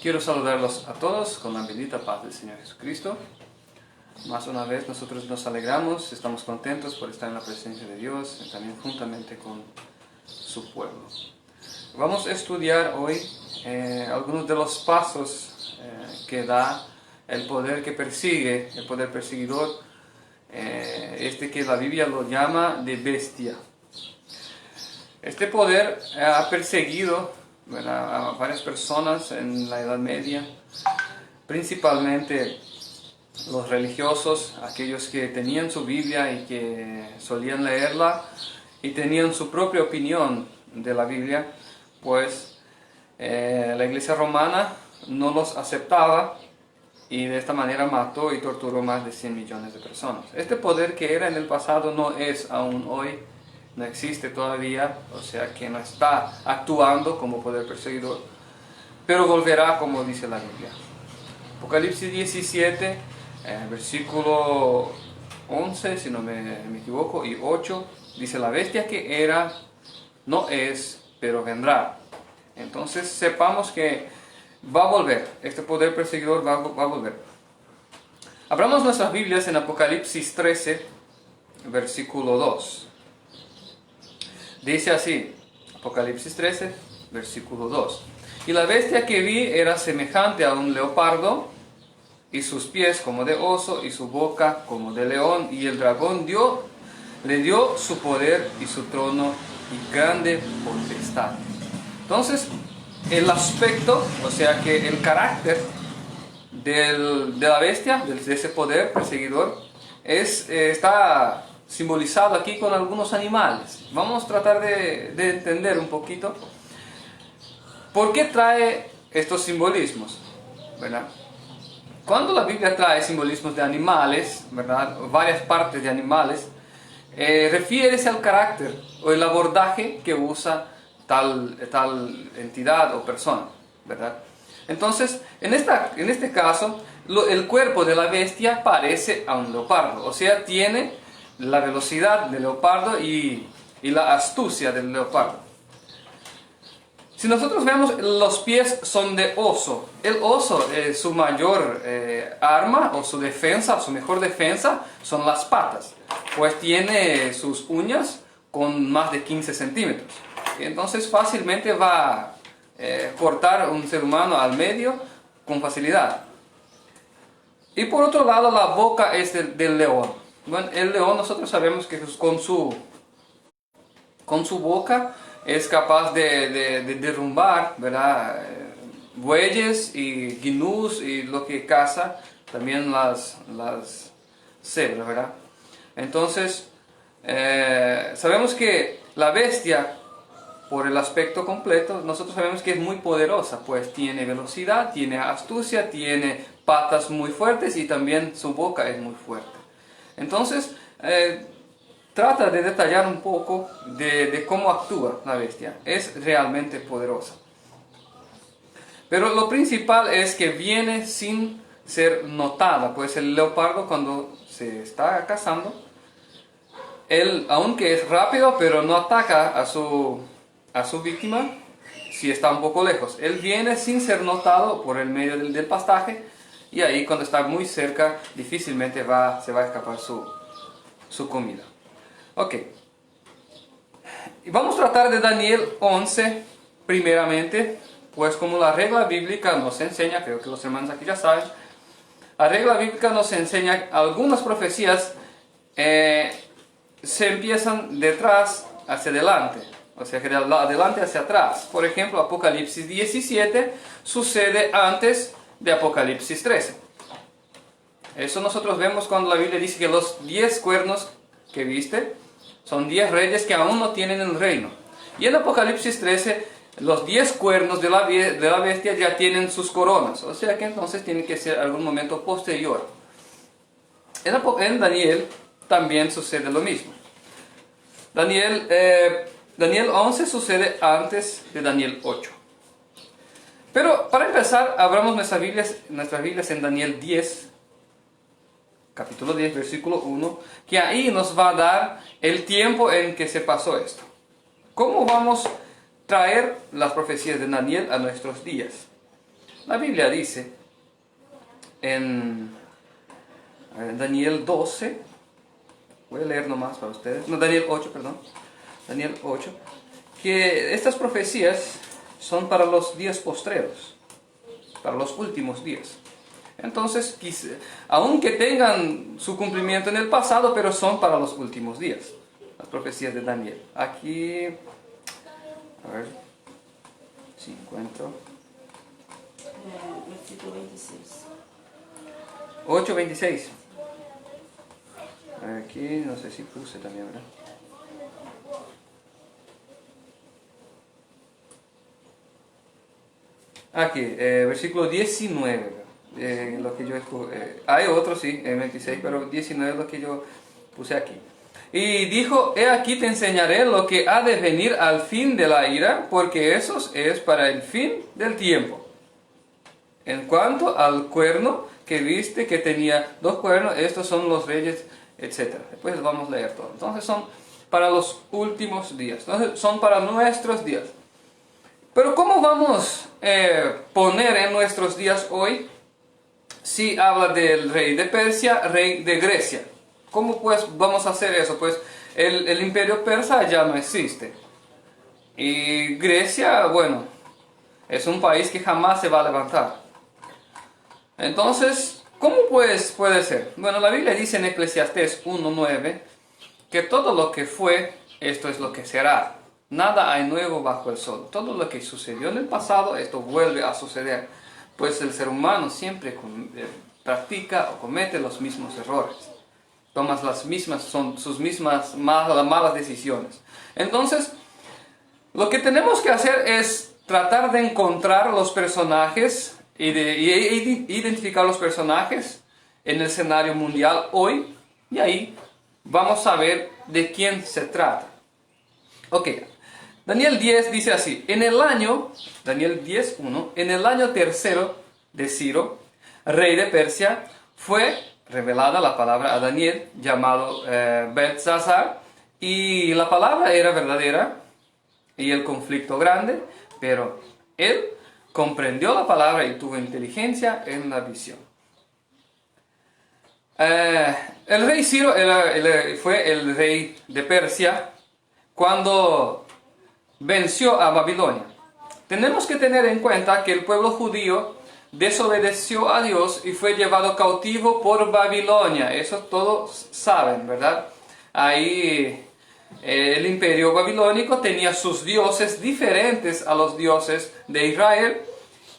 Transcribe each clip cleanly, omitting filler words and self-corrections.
Quiero saludarlos a todos con la bendita paz del Señor Jesucristo. Más una vez nosotros nos alegramos, estamos contentos por estar en la presencia de Dios y también juntamente con su pueblo. Vamos a estudiar hoy algunos de los pasos que da el poder que persigue, el poder perseguidor, que la Biblia lo llama de bestia. Este poder ha perseguido a varias personas en la Edad Media, principalmente los religiosos, aquellos que tenían su Biblia y que solían leerla y tenían su propia opinión de la Biblia, pues la Iglesia romana no los aceptaba y de esta manera mató y torturó más de 100 millones de personas. Este poder que era en el pasado no es aún hoy, no existe todavía, o sea que no está actuando como poder perseguidor, pero volverá como dice la Biblia. Apocalipsis 17, versículo 11, si no me equivoco, y 8, dice: la bestia que era, no es, pero vendrá. Entonces sepamos que va a volver, este poder perseguidor va a volver. Abramos nuestras Biblias en Apocalipsis 13, versículo 2. Dice así, Apocalipsis 13, versículo 2. Y la bestia que vi era semejante a un leopardo, y sus pies como de oso, y su boca como de león, y el dragón le dio su poder y su trono y grande potestad. Entonces, el aspecto, o sea que el carácter de la bestia, de ese poder perseguidor, está simbolizado aquí con algunos animales. Vamos a tratar de entender un poquito por qué trae estos simbolismos, ¿verdad? Cuando la Biblia trae simbolismos de animales, ¿verdad?, varias partes de animales, refiere al carácter o el abordaje que usa tal entidad o persona, ¿verdad? Entonces, en este caso, el cuerpo de la bestia parece a un leopardo, o sea, tiene la velocidad del leopardo y la astucia del leopardo. Si nosotros vemos, los pies son de oso. El oso, su mayor arma o su defensa, su mejor defensa, son las patas, pues tiene sus uñas con más de 15 centímetros. Entonces fácilmente va a cortar a un ser humano al medio con facilidad. Y por otro lado, la boca es del león. Bueno, el león, nosotros sabemos que con su boca es capaz de derrumbar, ¿verdad?, bueyes y gnús y lo que caza, también las cebras, ¿verdad? Entonces, sabemos que la bestia, por el aspecto completo, nosotros sabemos que es muy poderosa, pues tiene velocidad, tiene astucia, tiene patas muy fuertes y también su boca es muy fuerte. Entonces, trata de detallar un poco de cómo actúa la bestia. Es realmente poderosa. Pero lo principal es que viene sin ser notada, pues el leopardo, cuando se está cazando, él, aunque es rápido, pero no ataca a su víctima si está un poco lejos. Él viene sin ser notado por el medio del pastaje, y ahí cuando está muy cerca difícilmente se va a escapar su comida. Ok, y vamos a tratar de Daniel 11 primeramente, pues como la regla bíblica nos enseña, creo que los hermanos aquí ya saben, la regla bíblica nos enseña algunas profecías se empiezan de atrás hacia adelante, o sea que de adelante hacia atrás. Por ejemplo, Apocalipsis 17 sucede antes de Apocalipsis 13. Eso nosotros vemos cuando la Biblia dice que los 10 cuernos que viste son 10 reyes que aún no tienen el reino. Y en Apocalipsis 13, los 10 cuernos de la bestia ya tienen sus coronas, o sea que entonces tiene que ser algún momento posterior. En Daniel también sucede lo mismo. Daniel 11 sucede antes de Daniel 8. Pero para empezar, abramos nuestras Biblias en Daniel 10, capítulo 10, versículo 1, que ahí nos va a dar el tiempo en que se pasó esto. ¿Cómo vamos a traer las profecías de Daniel a nuestros días? La Biblia dice en Daniel 12, voy a leer nomás para ustedes, no, Daniel 8, perdón, Daniel 8, que estas profecías son para los días postreros, para los últimos días. Entonces, aunque tengan su cumplimiento en el pasado, pero son para los últimos días, las profecías de Daniel. Aquí, a ver, si encuentro. Versículo 26. 8:26. Aquí, no sé si puse también, ¿verdad? Aquí, versículo 19. Lo que yo hay otro, sí, 26, pero 19 es lo que yo puse aquí. Y dijo, he aquí te enseñaré lo que ha de venir al fin de la ira, porque eso es para el fin del tiempo. En cuanto al cuerno que viste que tenía 2 cuernos, estos son los reyes, etc. Después vamos a leer todo. Entonces son para los últimos días. Entonces son para nuestros días. Pero ¿cómo vamos a poner en nuestros días hoy si habla del rey de Persia, rey de Grecia? ¿Cómo pues vamos a hacer eso? Pues el imperio persa ya no existe. Y Grecia, bueno, es un país que jamás se va a levantar. Entonces, ¿cómo pues puede ser? Bueno, la Biblia dice en Eclesiastés 1:9 que todo lo que fue, esto es lo que será. Nada hay nuevo bajo el sol. Todo lo que sucedió en el pasado, esto vuelve a suceder. Pues el ser humano siempre practica o comete los mismos errores. Toma sus mismas malas decisiones. Entonces, lo que tenemos que hacer es tratar de encontrar los personajes y identificar los personajes en el escenario mundial hoy. Y ahí vamos a ver de quién se trata. Ok. Daniel 10 dice así, Daniel 10:1, en el año tercero de Ciro, rey de Persia, fue revelada la palabra a Daniel, llamado Beltsasar, y la palabra era verdadera, y el conflicto grande, pero él comprendió la palabra y tuvo inteligencia en la visión. El rey Ciro fue el rey de Persia cuando venció a Babilonia. Tenemos que tener en cuenta que el pueblo judío desobedeció a Dios y fue llevado cautivo por Babilonia. Eso todos saben, ¿verdad? Ahí el imperio babilónico tenía sus dioses diferentes a los dioses de Israel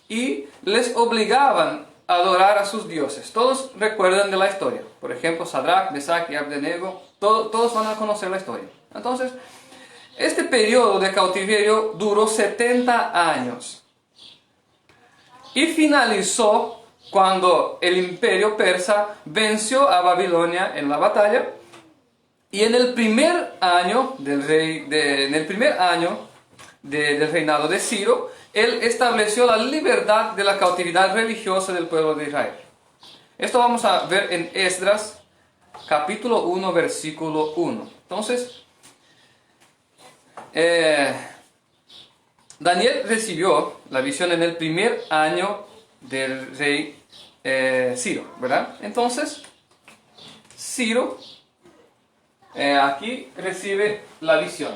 y les obligaban a adorar a sus dioses. Todos recuerdan de la historia. Por ejemplo, Sadrach, Mesach y Abednego, todos van a conocer la historia. Entonces, este periodo de cautiverio duró 70 años y finalizó cuando el imperio persa venció a Babilonia en la batalla, y en el primer año del reinado de Ciro, él estableció la libertad de la cautividad religiosa del pueblo de Israel. Esto vamos a ver en Esdras capítulo 1 versículo 1. Entonces, Daniel recibió la visión en el primer año del rey Ciro, ¿verdad? Entonces, Ciro aquí recibe la visión.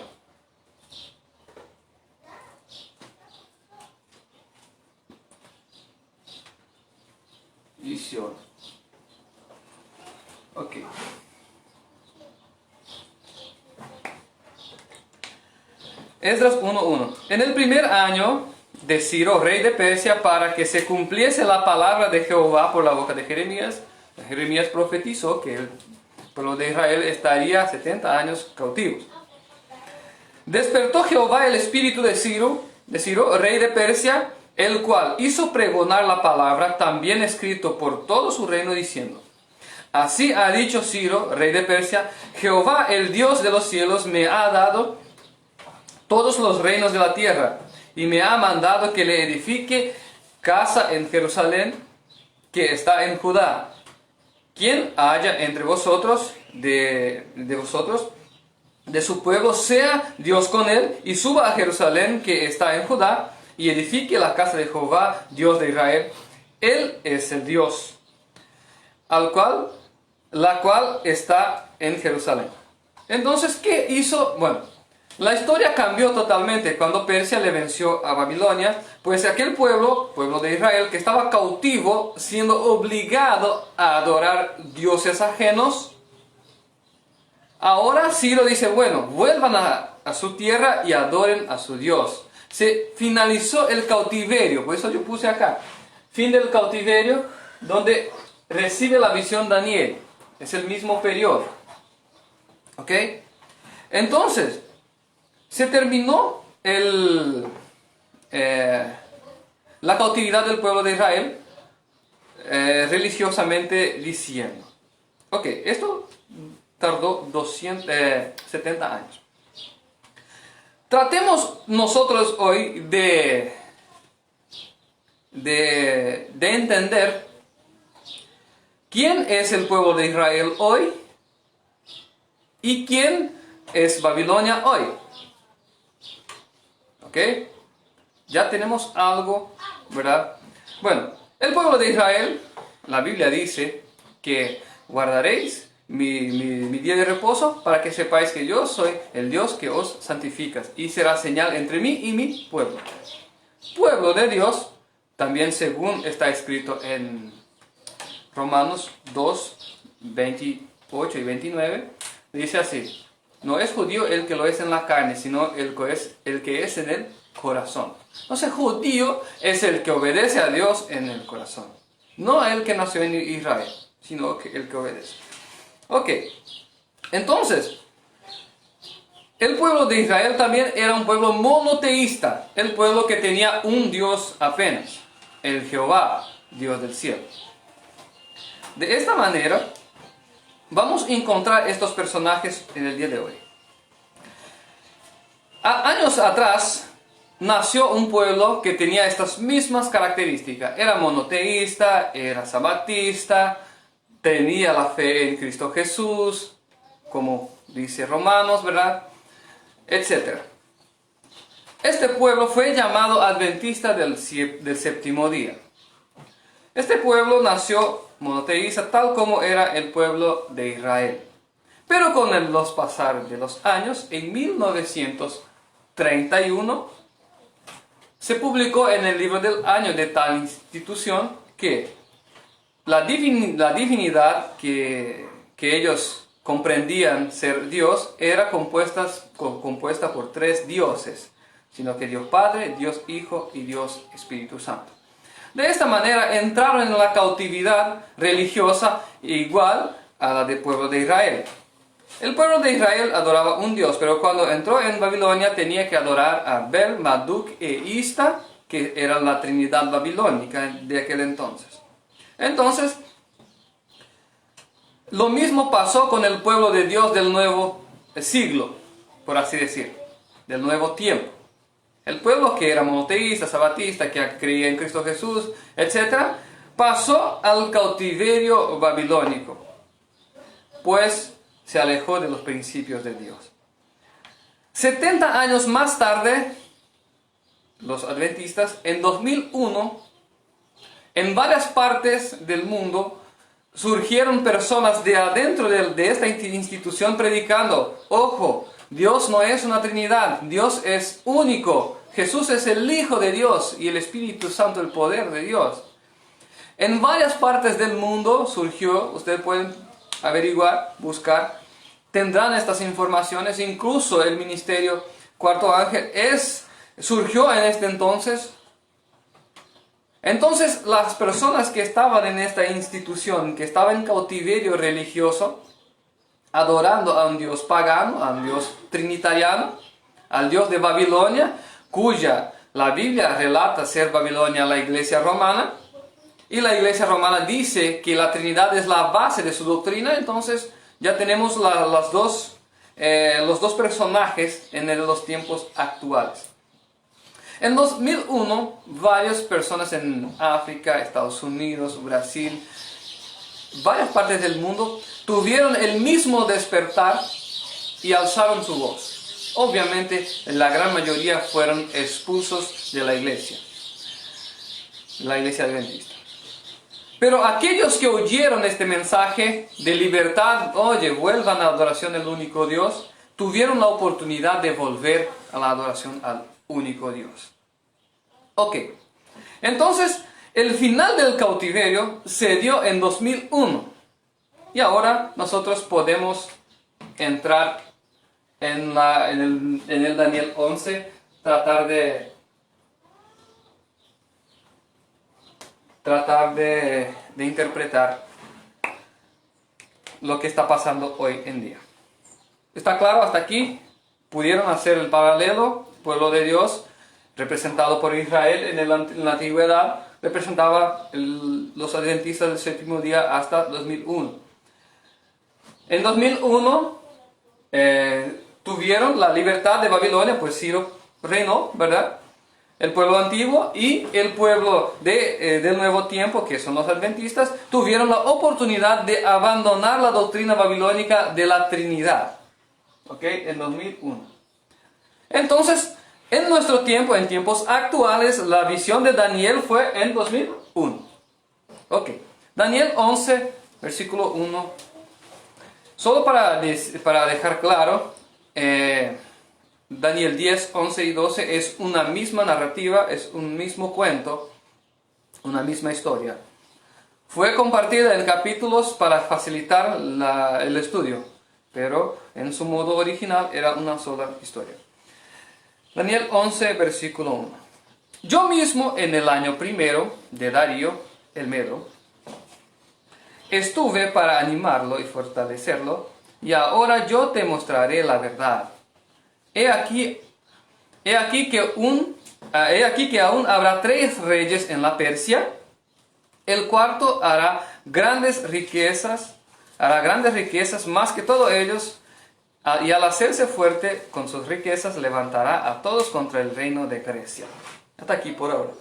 Visión. Ok. Esdras 1:1. En el primer año de Ciro, rey de Persia, para que se cumpliese la palabra de Jehová por la boca de Jeremías, Jeremías profetizó que el pueblo de Israel estaría 70 años cautivos. Despertó Jehová el espíritu de Ciro, rey de Persia, el cual hizo pregonar la palabra, también escrito por todo su reino, diciendo: así ha dicho Ciro, rey de Persia, Jehová, el Dios de los cielos, me ha dado todos los reinos de la tierra, y me ha mandado que le edifique casa en Jerusalén, que está en Judá. Quien haya entre vosotros, de su pueblo, sea Dios con él, y suba a Jerusalén, que está en Judá, y edifique la casa de Jehová, Dios de Israel. Él es el Dios, la cual está en Jerusalén. Entonces, ¿qué hizo? Bueno, la historia cambió totalmente cuando Persia le venció a Babilonia, pues aquel pueblo de Israel que estaba cautivo, siendo obligado a adorar dioses ajenos, ahora Ciro dice, bueno, vuelvan a su tierra y adoren a su Dios. Se finalizó el cautiverio, por eso yo puse acá, fin del cautiverio, donde recibe la visión Daniel. Es el mismo periodo. ¿Ok? Entonces, se terminó la cautividad del pueblo de Israel, religiosamente diciendo. Ok, esto tardó 270 años. Tratemos nosotros hoy de entender quién es el pueblo de Israel hoy y quién es Babilonia hoy. ¿Ok? Ya tenemos algo, ¿verdad? Bueno, el pueblo de Israel, la Biblia dice que guardaréis mi día de reposo para que sepáis que yo soy el Dios que os santifica y será señal entre mí y mi pueblo. Pueblo de Dios, también según está escrito en Romanos 2, 28 y 29, dice así: no es judío el que lo es en la carne, sino el que es en el corazón. Entonces, judío es el que obedece a Dios en el corazón. No el que nació en Israel, sino el que obedece. Ok, entonces, el pueblo de Israel también era un pueblo monoteísta. El pueblo que tenía un Dios apenas, el Jehová, Dios del cielo. De esta manera, vamos a encontrar estos personajes en el día de hoy. Años atrás nació un pueblo que tenía estas mismas características. Era monoteísta, era sabatista, tenía la fe en Cristo Jesús, como dice Romanos, ¿verdad? Etcétera. Este pueblo fue llamado adventista del séptimo día. Este pueblo nació monoteísta tal como era el pueblo de Israel. Pero con los pasar de los años, en 1931, se publicó en el libro del año de tal institución que la divinidad que ellos comprendían ser Dios era compuesta por tres dioses, sino que Dios Padre, Dios Hijo y Dios Espíritu Santo. De esta manera entraron en la cautividad religiosa igual a la del pueblo de Israel. El pueblo de Israel adoraba un Dios, pero cuando entró en Babilonia tenía que adorar a Bel, Marduk e Ista, que era la trinidad babilónica de aquel entonces. Entonces, lo mismo pasó con el pueblo de Dios del nuevo siglo, por así decir, del nuevo tiempo. El pueblo que era monoteísta, sabatista, que creía en Cristo Jesús, etc., pasó al cautiverio babilónico, pues se alejó de los principios de Dios. 70 años más tarde, los adventistas, en 2001, en varias partes del mundo, surgieron personas de adentro de esta institución predicando: ojo, Dios no es una trinidad, Dios es único, Jesús es el Hijo de Dios y el Espíritu Santo el poder de Dios. En varias partes del mundo surgió, ustedes pueden averiguar, buscar, tendrán estas informaciones, incluso el ministerio Cuarto Ángel surgió en este entonces. Entonces las personas que estaban en esta institución, que estaban en cautiverio religioso, adorando a un Dios pagano, a un Dios trinitariano, al Dios de Babilonia, cuya la Biblia relata ser Babilonia la iglesia romana, y la iglesia romana dice que la Trinidad es la base de su doctrina. Entonces ya tenemos los dos personajes en los tiempos actuales. En 2001, varias personas en África, Estados Unidos, Brasil, varias partes del mundo tuvieron el mismo despertar y alzaron su voz. obviamente la gran mayoría fueron expulsos de la iglesia adventista. Pero aquellos que oyeron este mensaje de libertad, oye, vuelvan a la adoración al único Dios, tuvieron la oportunidad de volver a la adoración al único Dios. Ok, entonces el final del cautiverio se dio en 2001. Y ahora nosotros podemos entrar en el Daniel 11, tratar de interpretar lo que está pasando hoy en día. ¿Está claro hasta aquí? ¿Pudieron hacer el paralelo? Pueblo de Dios, representado por Israel en la antigüedad, representaba los adventistas del séptimo día hasta 2001. En 2001 tuvieron la libertad de Babilonia, pues Ciro reinó, ¿verdad? El pueblo antiguo y el pueblo del nuevo tiempo, que son los adventistas, tuvieron la oportunidad de abandonar la doctrina babilónica de la Trinidad. ¿Ok? En 2001. Entonces, en nuestro tiempo, en tiempos actuales, la visión de Daniel fue en 2001. Ok. Daniel 11, versículo 1. Solo para dejar claro, Daniel 10, 11 y 12 es una misma narrativa, es un mismo cuento, una misma historia. Fue compartida en capítulos para facilitar el estudio, pero en su modo original era una sola historia. Daniel 11, versículo 1. Yo mismo en el año primero de Darío, el Medo, estuve para animarlo y fortalecerlo, y ahora yo te mostraré la verdad. He aquí que aún habrá 3 reyes en la Persia. El cuarto hará grandes riquezas más que todos ellos, y al hacerse fuerte con sus riquezas levantará a todos contra el reino de Grecia. Hasta aquí por ahora.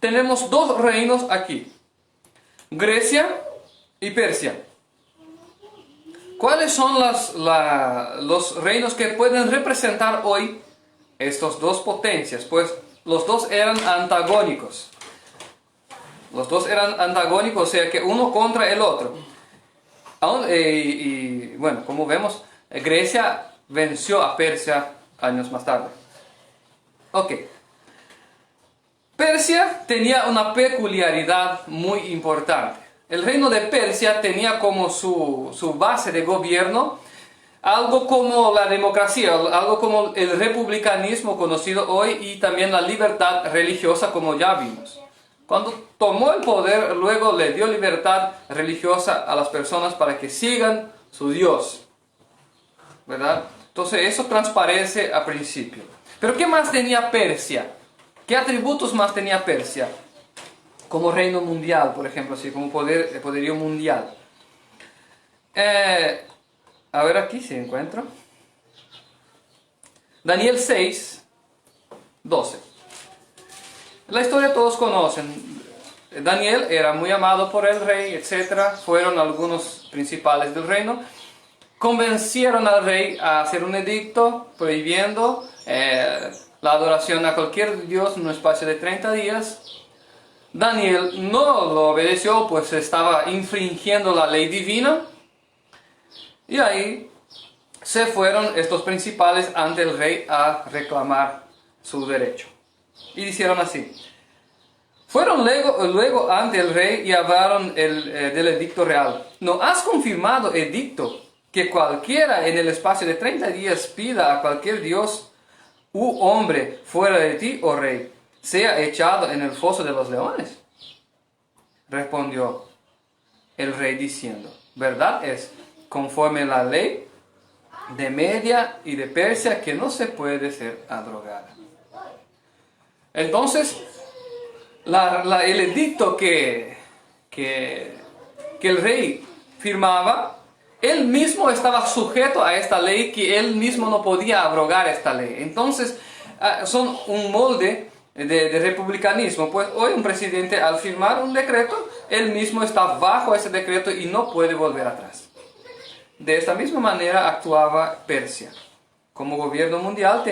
Tenemos 2 reinos aquí: Grecia y Persia. ¿Cuáles son los reinos que pueden representar hoy estas 2 potencias? Pues los 2 eran antagónicos. Los 2 eran antagónicos, o sea que uno contra el otro. Y bueno, como vemos, Grecia venció a Persia años más tarde. Ok. Persia tenía una peculiaridad muy importante. El reino de Persia tenía como su base de gobierno algo como la democracia, algo como el republicanismo conocido hoy, y también la libertad religiosa, como ya vimos. Cuando tomó el poder, luego le dio libertad religiosa a las personas para que sigan su Dios, ¿verdad? Entonces eso transparece a principio. Pero ¿qué más tenía Persia? ¿Qué atributos más tenía Persia? Como reino mundial, por ejemplo, así como poderío mundial. A ver aquí si encuentro. Daniel 6, 12. La historia todos conocen. Daniel era muy amado por el rey, etc. Fueron algunos principales del reino. Convencieron al rey a hacer un edicto prohibiendo la adoración a cualquier dios en un espacio de 30 días. Daniel no lo obedeció, pues estaba infringiendo la ley divina. Y ahí se fueron estos principales ante el rey a reclamar su derecho. Y hicieron así. Fueron luego ante el rey y hablaron del edicto real. ¿No has confirmado, edicto, que cualquiera en el espacio de 30 días pida a cualquier dios u hombre fuera de ti, oh rey, sea echado en el foso de los leones? Respondió el rey diciendo: verdad es, conforme la ley de Media y de Persia, que no se puede ser abrogada. Entonces, el edicto que el rey firmaba, él mismo estaba sujeto a esta ley, que él mismo no podía abrogar esta ley. Entonces, son un molde de republicanismo. Pues hoy un presidente, al firmar un decreto, él mismo está bajo ese decreto y no puede volver atrás. De esta misma manera actuaba Persia. como gobierno mundial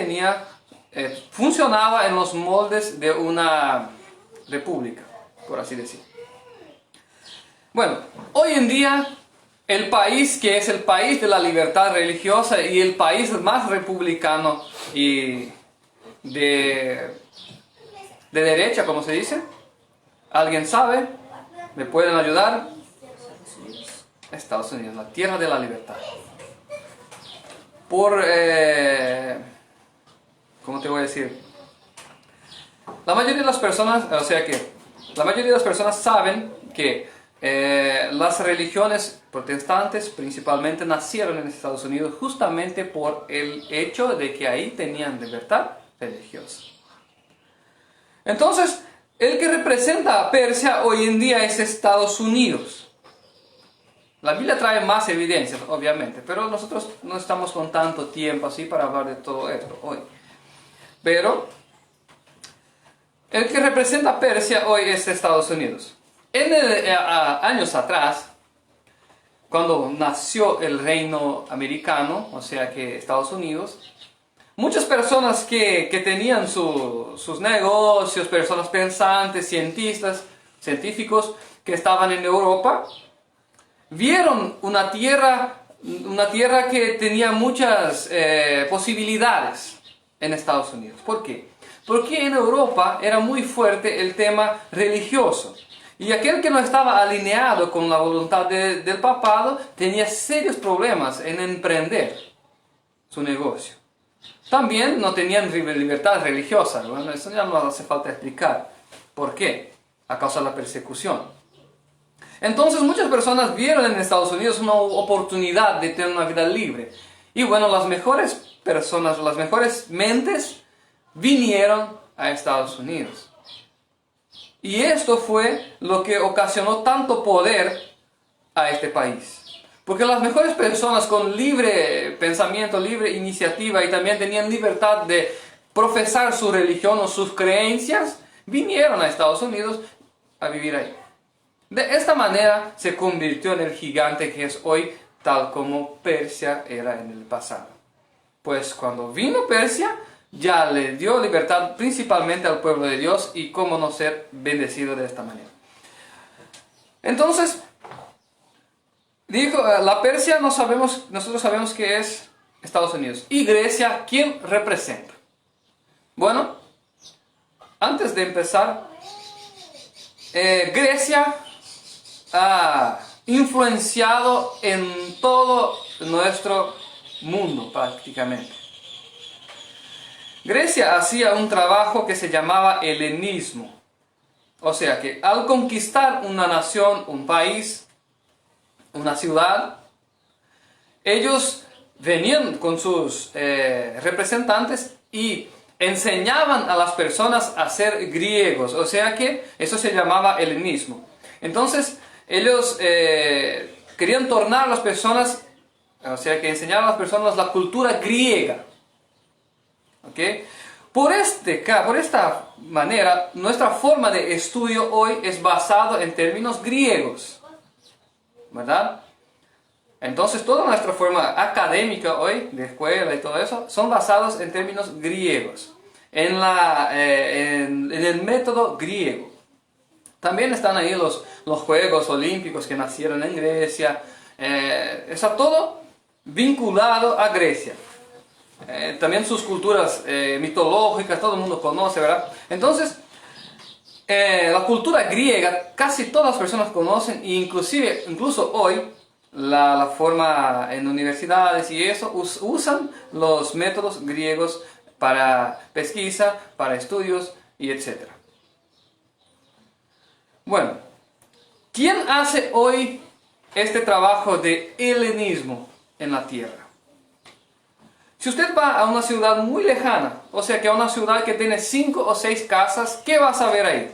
funcionaba en los moldes de una república, por así decir. Bueno, hoy en día el país que es el país de la libertad religiosa y el país más republicano y de derecha, como se dice, ¿alguien sabe? ¿Me pueden ayudar? Estados Unidos, la tierra de la libertad. ¿Cómo te voy a decir? La mayoría de las personas, la mayoría de las personas saben que las religiones protestantes principalmente nacieron en Estados Unidos justamente por el hecho de que ahí tenían libertad religiosa. Entonces, el que representa a Persia hoy en día es Estados Unidos. La Biblia trae más evidencias, obviamente, pero nosotros no estamos con tanto tiempo así para hablar de todo esto hoy. Pero el que representa a Persia hoy es Estados Unidos. Años atrás, cuando nació el reino americano, o sea que Estados Unidos, muchas personas que tenían sus negocios, personas pensantes, científicos que estaban en Europa, vieron una tierra que tenía muchas posibilidades en Estados Unidos. ¿Por qué? Porque en Europa era muy fuerte el tema religioso. Y aquel que no estaba alineado con la voluntad del papado tenía serios problemas en emprender su negocio. También no tenían libertad religiosa. Bueno, eso ya no hace falta explicar. ¿Por qué? A causa de la persecución. Entonces muchas personas vieron en Estados Unidos una oportunidad de tener una vida libre. Y bueno, las mejores personas, las mejores mentes vinieron a Estados Unidos. Y esto fue lo que ocasionó tanto poder a este país. Porque las mejores personas con libre pensamiento, libre iniciativa y también tenían libertad de profesar su religión o sus creencias, vinieron a Estados Unidos a vivir ahí. De esta manera se convirtió en el gigante que es hoy, tal como Persia era en el pasado. Pues cuando vino Persia, ya le dio libertad principalmente al pueblo de Dios y cómo no ser bendecido de esta manera. Entonces, dijo, la Persia nosotros sabemos que es Estados Unidos. Y Grecia, ¿quién representa? Bueno, antes de empezar, Grecia ha influenciado en todo nuestro mundo prácticamente. Grecia hacía un trabajo que se llamaba helenismo. O sea que al conquistar una nación, un país, una ciudad, ellos venían con sus representantes y enseñaban a las personas a ser griegos. O sea que eso se llamaba helenismo. Entonces ellos querían tornar a las personas, o sea que enseñaban a las personas la cultura griega. ¿Okay? Por esta manera, nuestra forma de estudio hoy es basada en términos griegos, ¿verdad? Entonces, toda nuestra forma académica hoy, de escuela y todo eso, son basados en términos griegos, en el método griego. También están ahí los Juegos Olímpicos que nacieron en Grecia, está todo vinculado a Grecia. También sus culturas mitológicas, todo el mundo conoce, ¿verdad? Entonces, la cultura griega casi todas las personas conocen, e incluso hoy, la forma en universidades y eso, usan los métodos griegos para pesquisa, para estudios y etc. Bueno, ¿quién hace hoy este trabajo de helenismo en la tierra? Si usted va a una ciudad muy lejana, o sea que a una ciudad que tiene 5 o 6 casas, ¿qué vas a ver ahí?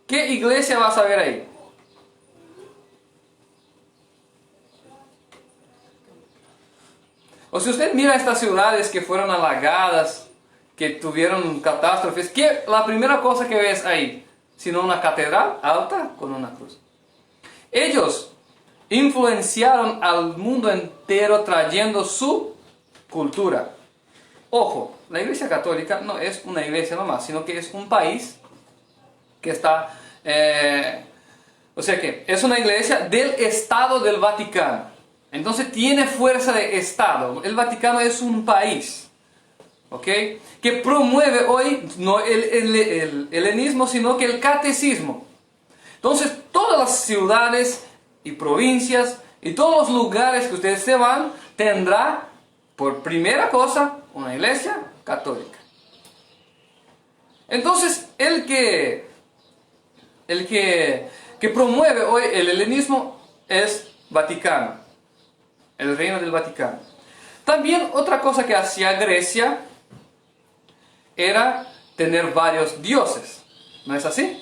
¿Qué iglesia vas a ver ahí? O si usted mira estas ciudades que fueron halagadas, que tuvieron catástrofes, ¿qué la primera cosa que ves ahí? Sino una catedral alta con una cruz. Ellos influenciaron al mundo entero trayendo su cultura. Ojo, la Iglesia Católica no es una iglesia nomás, sino que es un país que está, o sea que es una iglesia del Estado del Vaticano. Entonces tiene fuerza de Estado. El Vaticano es un país, ¿ok? Que promueve hoy no el helenismo, sino que el catecismo. Entonces todas las ciudades y provincias y todos los lugares que ustedes se van, tendrá por primera cosa una iglesia católica. Entonces el que promueve hoy el helenismo es Vaticano, el reino del Vaticano. También otra cosa que hacía Grecia era tener varios dioses, ¿no es así?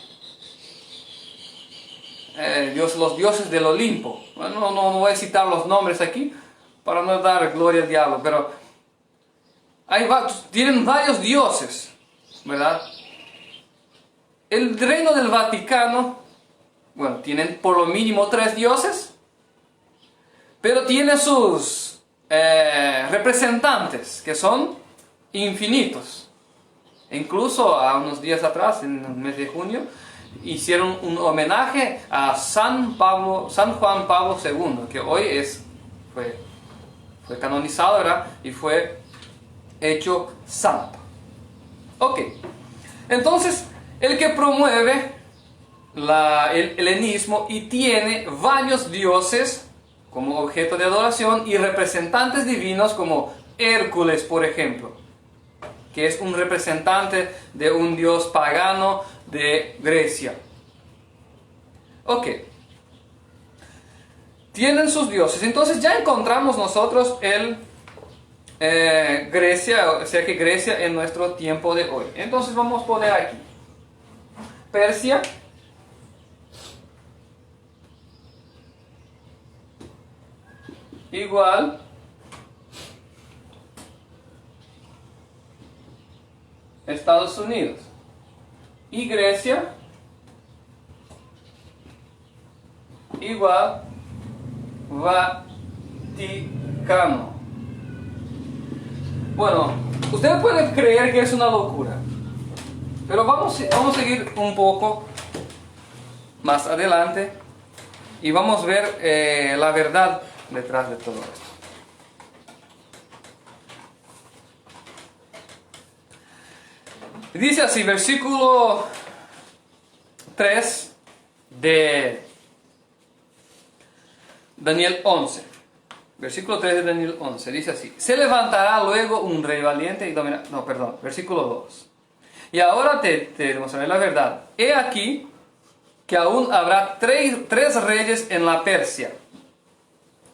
Los dioses del Olimpo. No voy a citar los nombres aquí para no dar gloria al diablo, pero tienen varios dioses, ¿verdad? El reino del Vaticano, bueno, tienen por lo mínimo 3 dioses, pero tiene sus representantes, que son infinitos. Incluso a unos días atrás, en el mes de junio, hicieron un homenaje a San Juan Pablo II, que hoy fue canonizado, ¿verdad? Y fue hecho santo. Ok, entonces el que promueve el helenismo y tiene varios dioses como objeto de adoración y representantes divinos como Hércules, por ejemplo, que es un representante de un dios pagano de Grecia. Ok. Tienen sus dioses. Entonces ya encontramos nosotros Grecia, o sea que Grecia en nuestro tiempo de hoy. Entonces vamos a poner aquí Persia, igual Estados Unidos, y Grecia igual Vaticano. Bueno, ustedes pueden creer que es una locura, pero vamos a seguir un poco más adelante y vamos a ver la verdad detrás de todo esto. Dice así, versículo 3 de Daniel 11. Versículo 3 de Daniel 11. Dice así: se levantará luego un rey valiente y dominará. No, perdón, versículo 2. Y ahora te demostraré la verdad. He aquí que aún habrá tres reyes en la Persia.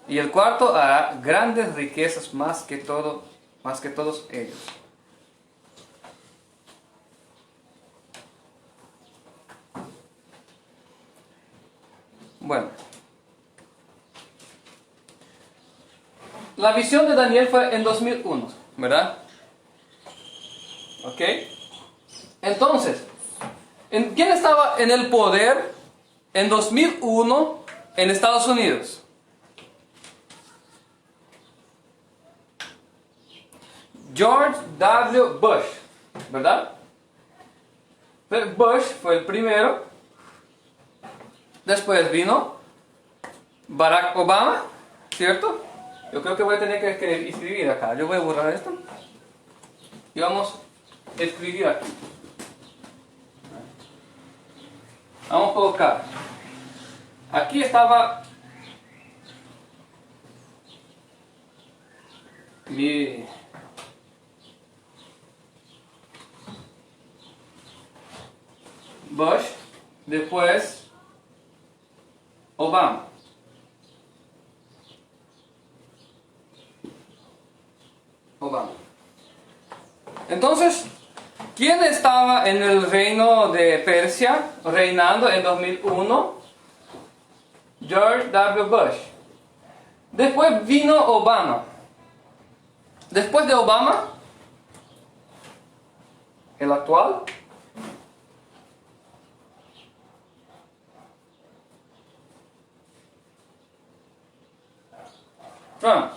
Y el cuarto hará grandes riquezas más que todos ellos. Bueno, la visión de Daniel fue en 2001, ¿verdad? ¿Ok? Entonces, ¿quién estaba en el poder en 2001 en Estados Unidos? George W. Bush, ¿verdad? Bush fue el primero. Después vino Barack Obama, ¿cierto? Yo creo que voy a tener que escribir acá. Yo voy a borrar esto. Y vamos a escribir aquí. Vamos a colocar. Aquí estaba mi Bush, después Obama. Entonces, ¿quién estaba en el reino de Persia reinando en 2001? George W. Bush. Después vino Obama. Después de Obama, el actual, Trump.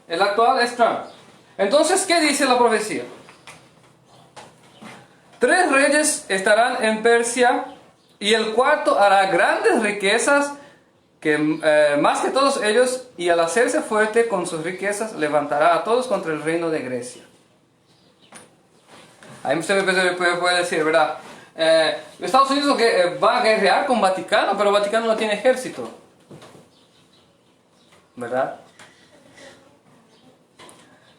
El actual es Trump. Entonces, ¿qué dice la profecía? 3 reyes estarán en Persia y el cuarto hará grandes riquezas que más que todos ellos, y al hacerse fuerte con sus riquezas levantará a todos contra el reino de Grecia. Ahí usted me puede decir, ¿verdad? Estados Unidos va a guerrear con Vaticano, pero Vaticano no tiene ejército, ¿verdad?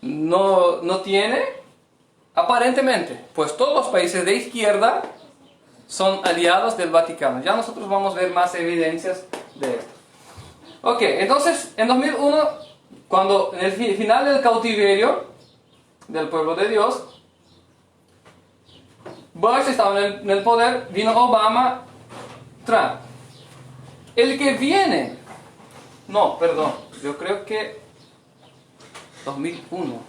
No tiene, aparentemente, pues todos los países de izquierda son aliados del Vaticano. Ya nosotros vamos a ver más evidencias de esto. Ok, entonces en 2001, cuando en el final del cautiverio del pueblo de Dios, Bush estaba en el poder, vino Obama, Trump. El que viene, no, perdón, yo creo que 2001,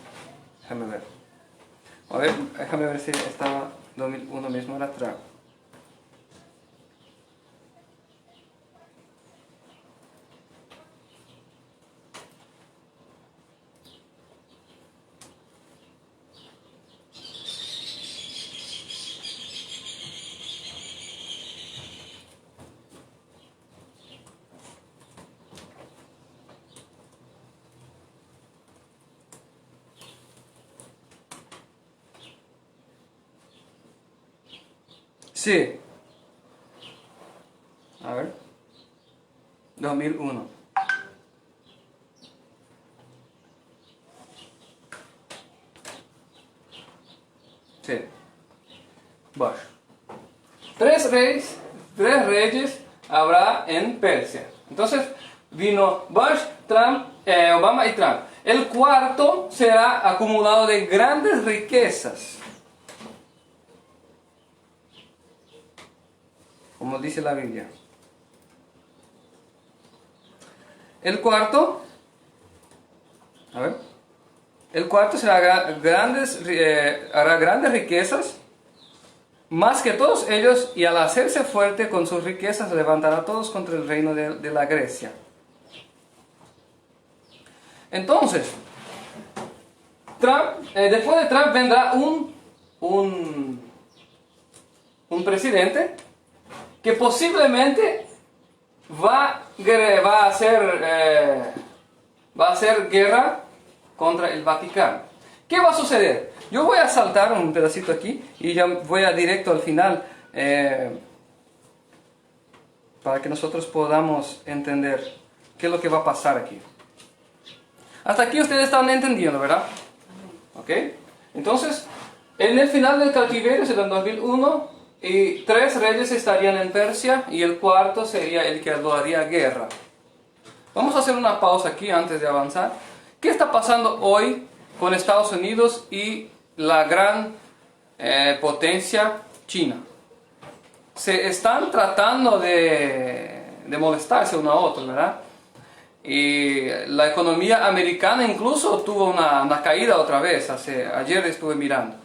déjame ver. A ver, déjame ver si estaba 2001 mismo, era Trump. Sí. A ver. 2001. Sí. Bush. 3 reyes habrá en Persia. Entonces vino Bush, Trump, Obama y Trump. El cuarto será acumulado de grandes riquezas. Como dice la Biblia. El cuarto, a ver, el cuarto hará grandes riquezas, más que todos ellos, y al hacerse fuerte con sus riquezas levantará a todos contra el reino de la Grecia. Entonces, después de Trump vendrá un presidente que posiblemente va a hacer guerra contra el Vaticano. ¿Qué va a suceder? Yo voy a saltar un pedacito aquí y ya voy a directo al final para que nosotros podamos entender qué es lo que va a pasar aquí. Hasta aquí ustedes están entendiendo, ¿verdad? ¿Ok? Entonces, en el final del cautiverio será en 2001. Y 3 reyes estarían en Persia y el cuarto sería el que lo haría guerra. Vamos a hacer una pausa aquí antes de avanzar. ¿Qué está pasando hoy con Estados Unidos y la gran potencia China? Se están tratando de molestarse uno a otro, ¿verdad? Y la economía americana incluso tuvo una caída otra vez. Ayer estuve mirando.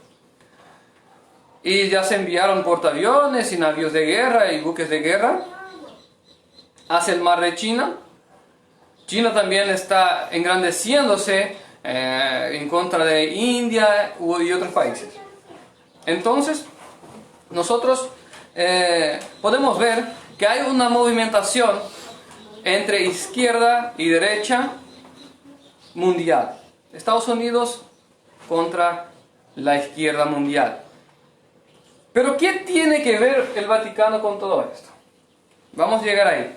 Y ya se enviaron portaaviones y navíos de guerra y buques de guerra hacia el mar de China. China también está engrandeciéndose en contra de India y otros países. Entonces, nosotros podemos ver que hay una movimentación entre izquierda y derecha mundial. Estados Unidos contra la izquierda mundial. Pero ¿qué tiene que ver el Vaticano con todo esto? Vamos a llegar ahí.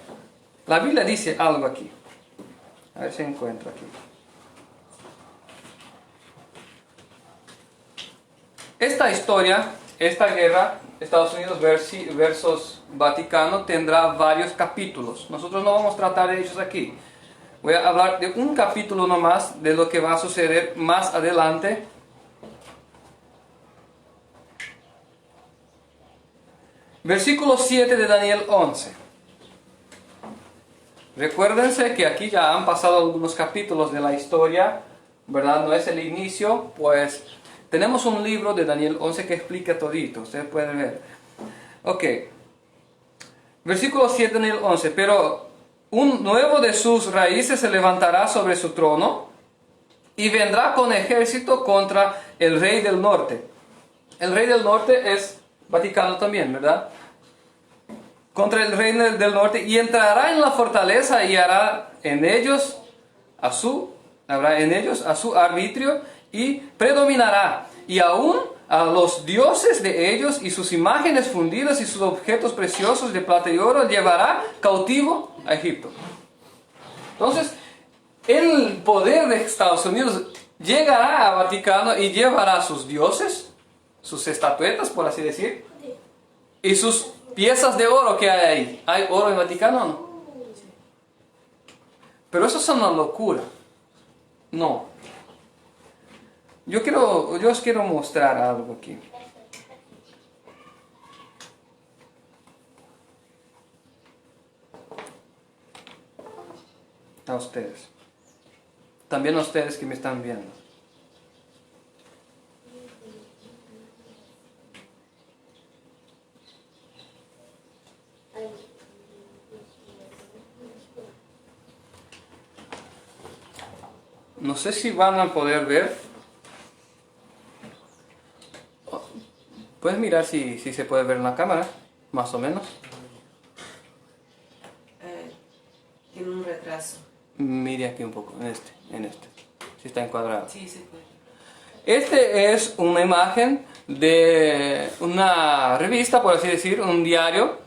La Biblia dice algo aquí. A ver si encuentro aquí. Esta historia, esta guerra, Estados Unidos versus Vaticano, tendrá varios capítulos. Nosotros no vamos a tratar de ellos aquí. Voy a hablar de un capítulo nomás de lo que va a suceder más adelante. Versículo 7 de Daniel 11. Recuérdense que aquí ya han pasado algunos capítulos de la historia, ¿verdad? No es el inicio, pues tenemos un libro de Daniel 11 que explica todito, ustedes pueden ver. Ok. Versículo 7 de Daniel 11. Pero un nuevo de sus raíces se levantará sobre su trono y vendrá con ejército contra el rey del norte. El rey del norte es Vaticano también, ¿verdad? Contra el rey del norte, y entrará en la fortaleza y hará en ellos habrá en ellos a su arbitrio y predominará, y aún a los dioses de ellos y sus imágenes fundidas y sus objetos preciosos de plata y oro llevará cautivo a Egipto. Entonces, el poder de Estados Unidos llegará a Vaticano y llevará sus dioses, sus estatuetas, por así decir, y sus piezas de oro que hay ahí. ¿Hay oro en Vaticano o no? Pero eso es una locura. No. Yo os quiero mostrar algo aquí. A ustedes. También a ustedes que me están viendo. No sé si van a poder ver. Puedes mirar si se puede ver en la cámara, más o menos. Tiene un retraso. Mire aquí un poco, en este. Si está encuadrado. Sí, se puede. Este es una imagen de una revista, por así decir, un diario,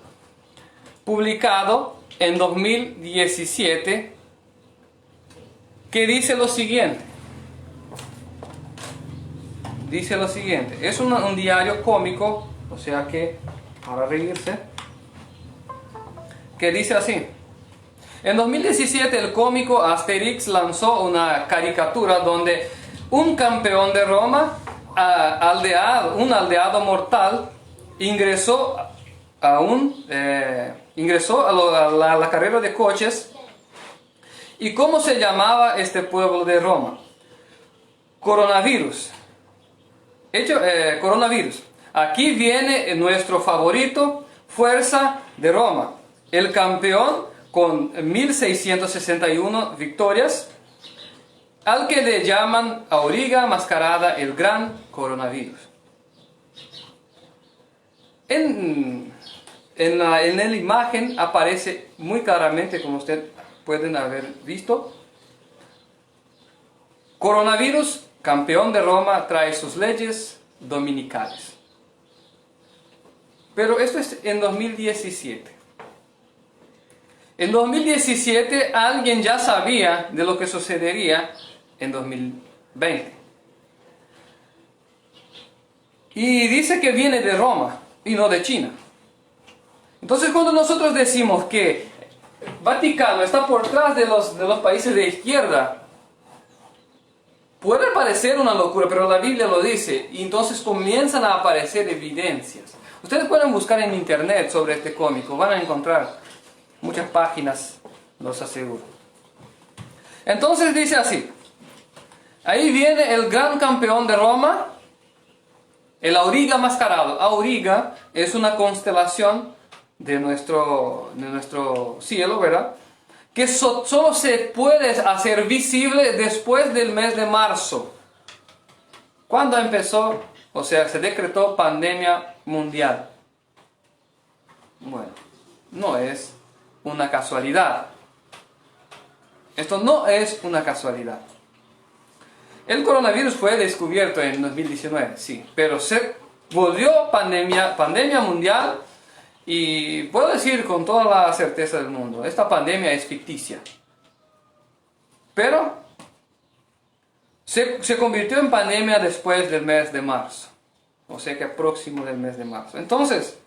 publicado en 2017, que dice lo siguiente. Dice lo siguiente. Es un diario cómico, o sea que, para reírse, que dice así. En 2017 el cómico Asterix lanzó una caricatura donde un campeón de Roma, un aldeado mortal, ingresó a la carrera de coches. ¿Y cómo se llamaba este pueblo de Roma? Coronavirus. Coronavirus. Aquí viene nuestro favorito, Fuerza de Roma, el campeón con 1661 victorias, al que le llaman Auriga Mascarada el Gran Coronavirus. En la imagen aparece muy claramente, como ustedes pueden haber visto, Coronavirus, campeón de Roma, trae sus leyes dominicales. Pero esto es en 2017. En 2017 alguien ya sabía de lo que sucedería en 2020. Y dice que viene de Roma y no de China. Entonces cuando nosotros decimos que Vaticano está por detrás de los países de izquierda, puede parecer una locura, pero la Biblia lo dice, y entonces comienzan a aparecer evidencias. Ustedes pueden buscar en internet sobre este cómico, van a encontrar muchas páginas, los aseguro. Entonces dice así, ahí viene el gran campeón de Roma, el Auriga Mascarado. Auriga es una constelación de nuestro cielo, ¿verdad? Que solo se puede hacer visible después del mes de marzo. ¿Cuándo empezó? O sea, se decretó pandemia mundial. Bueno, no es una casualidad. Esto no es una casualidad. El coronavirus fue descubierto en 2019, sí, pero se volvió pandemia mundial. Y puedo decir con toda la certeza del mundo, esta pandemia es ficticia. Pero se convirtió en pandemia después del mes de marzo. O sea que próximo del mes de marzo. Entonces,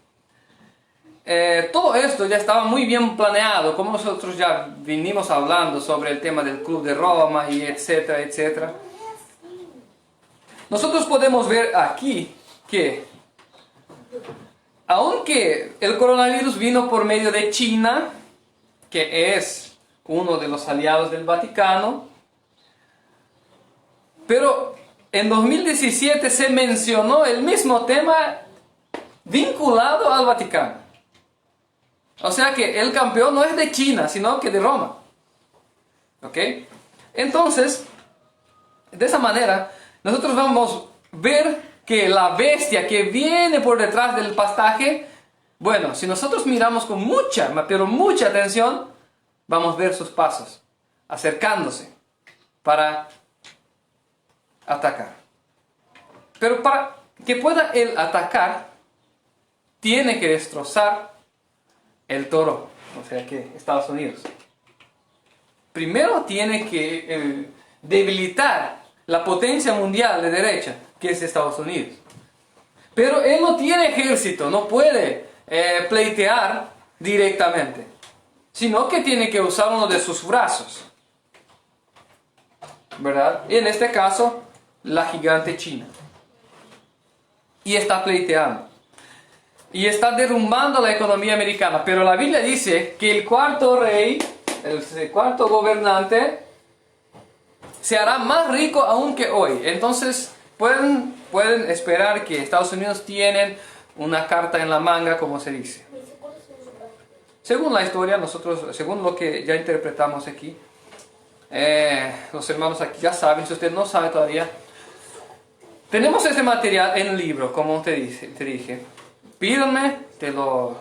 todo esto ya estaba muy bien planeado, como nosotros ya vinimos hablando sobre el tema del Club de Roma y etcétera, etcétera. Nosotros podemos ver aquí que aunque el coronavirus vino por medio de China, que es uno de los aliados del Vaticano, pero en 2017 se mencionó el mismo tema vinculado al Vaticano. O sea que el campeón no es de China, sino que de Roma. ¿Ok? Entonces, de esa manera, nosotros vamos a ver que la bestia que viene por detrás del pastaje, bueno, si nosotros miramos con mucha, pero mucha atención, vamos a ver sus pasos, acercándose para atacar. Pero para que pueda él atacar, tiene que destrozar el toro, o sea que Estados Unidos. Primero tiene que debilitar la potencia mundial de derecha, que es Estados Unidos. Pero él no tiene ejército, no puede pleitear directamente, sino que tiene que usar uno de sus brazos, ¿verdad? Y en este caso, la gigante China. Y está pleiteando. Y está derrumbando la economía americana. Pero la Biblia dice que el cuarto rey, el cuarto gobernante, se hará más rico aún que hoy. Entonces, pueden esperar que Estados Unidos tienen una carta en la manga, como se dice. Según la historia, nosotros, según lo que ya interpretamos aquí, los hermanos aquí ya saben, si usted no sabe todavía, tenemos este material en libro, como te dije. Pídanme, te lo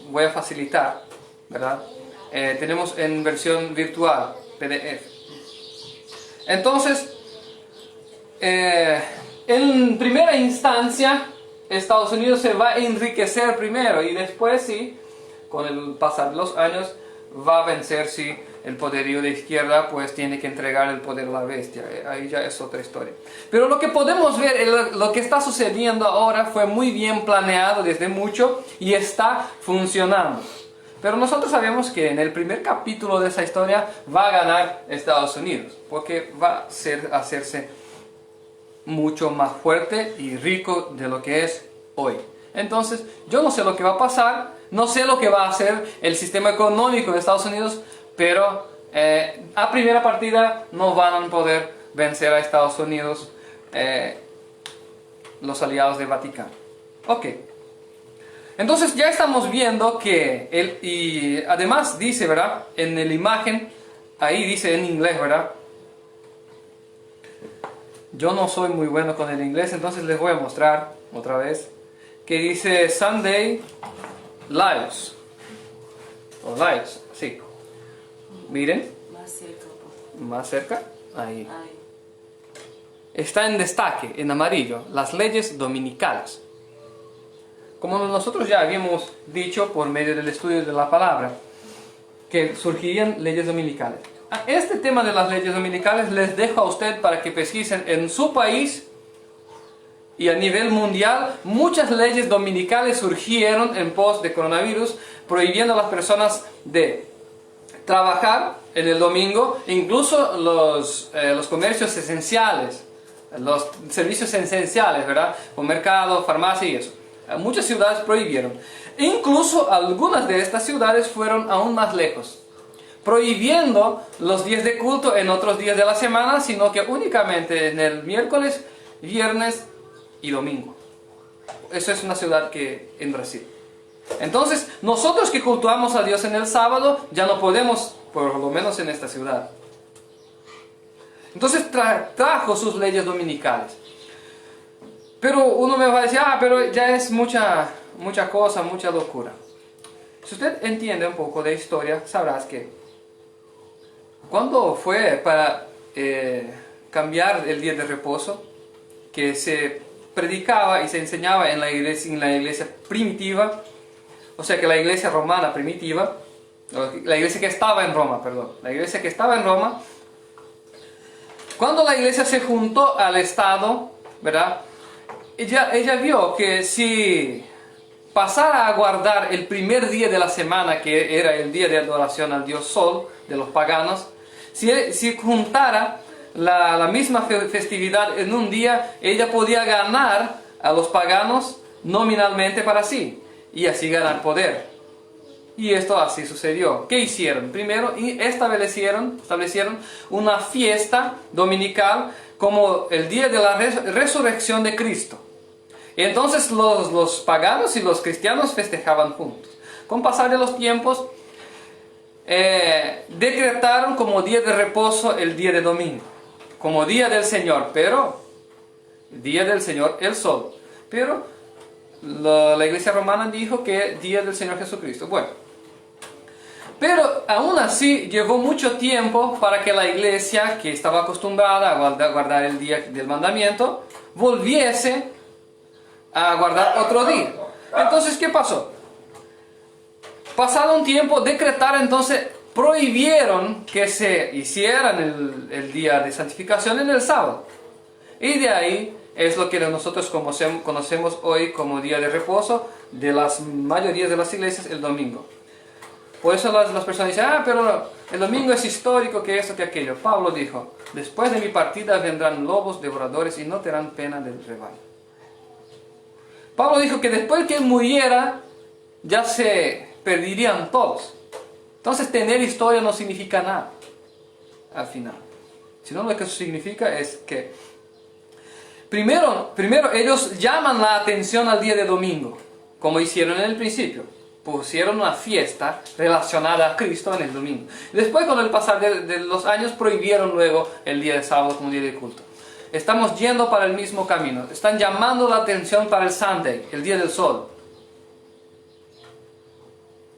voy a facilitar, ¿verdad? Tenemos en versión virtual, PDF. Entonces, en primera instancia, Estados Unidos se va a enriquecer primero y después sí, con el pasar de los años, va a vencer si el poderío de izquierda pues tiene que entregar el poder a la bestia. Ahí ya es otra historia. Pero lo que podemos ver, lo que está sucediendo ahora fue muy bien planeado desde mucho y está funcionando. Pero nosotros sabemos que en el primer capítulo de esa historia va a ganar Estados Unidos, porque va a hacerse mucho más fuerte y rico de lo que es hoy. Entonces, yo no sé lo que va a pasar, no sé lo que va a hacer el sistema económico de Estados Unidos, pero a primera partida no van a poder vencer a Estados Unidos los aliados del Vaticano. Ok. Entonces ya estamos viendo que y además dice, ¿verdad? En la imagen, ahí dice en inglés, ¿verdad? Yo no soy muy bueno con el inglés, entonces les voy a mostrar otra vez. Que dice Sunday Lives. O Lives, sí. Miren. Más cerca un poco. Más cerca. Ahí. Ahí. Está en destaque, en amarillo, las leyes dominicales. Como nosotros ya habíamos dicho por medio del estudio de la palabra, que surgirían leyes dominicales. Este tema de las leyes dominicales les dejo a usted para que pesquisen en su país y a nivel mundial. Muchas leyes dominicales surgieron en pos de coronavirus, prohibiendo a las personas de trabajar en el domingo, incluso los comercios esenciales, los servicios esenciales, ¿verdad? Con mercado, farmacia y eso. Muchas ciudades prohibieron. Incluso algunas de estas ciudades fueron aún más lejos, prohibiendo los días de culto en otros días de la semana, sino que únicamente en el miércoles, viernes y domingo. Eso es una ciudad en Brasil. Entonces, nosotros que cultuamos a Dios en el sábado, ya no podemos, por lo menos en esta ciudad. Entonces trajo sus leyes dominicales. Pero uno me va a decir, pero ya es mucha cosa, mucha locura. Si usted entiende un poco de historia, sabrás que cuando fue para cambiar el día de reposo, que se predicaba y se enseñaba en la iglesia primitiva, o sea que la iglesia romana primitiva, la iglesia que estaba en Roma, cuando la iglesia se juntó al Estado, ¿verdad? Ella vio que si pasara a guardar el primer día de la semana, que era el día de adoración al dios Sol de los paganos, si juntara la misma festividad en un día, ella podía ganar a los paganos nominalmente para sí, y así ganar poder. Y esto así sucedió. ¿Qué hicieron? Primero establecieron una fiesta dominical como el día de la resurrección de Cristo. Y entonces los paganos y los cristianos festejaban juntos. Con pasar de los tiempos, decretaron como día de reposo el día de domingo. como día del Señor, pero día del Señor el sol. Pero la iglesia romana dijo que día del Señor Jesucristo. Bueno, pero aún así llevó mucho tiempo para que la iglesia, que estaba acostumbrada a guardar el día del mandamiento, volviese a guardar otro día. Entonces, ¿qué pasó? Pasado un tiempo, decretaron, entonces prohibieron que se hicieran el día de santificación en el sábado. Y de ahí es lo que nosotros conocemos hoy como día de reposo de las mayorías de las iglesias, el domingo. Por eso las personas dicen, pero el domingo es histórico, que esto, que aquello. Pablo dijo, después de mi partida vendrán lobos devoradores y no te darán pena del rebaño. Pablo dijo que después que él muriera, ya se perderían todos. Entonces tener historia no significa nada al final. Sino lo que eso significa es que primero ellos llaman la atención al día de domingo, como hicieron en el principio. Pusieron una fiesta relacionada a Cristo en el domingo. Después, con el pasar de los años, prohibieron luego el día de sábado como día de culto. Estamos yendo para el mismo camino. Están llamando la atención para el Sunday, el día del sol.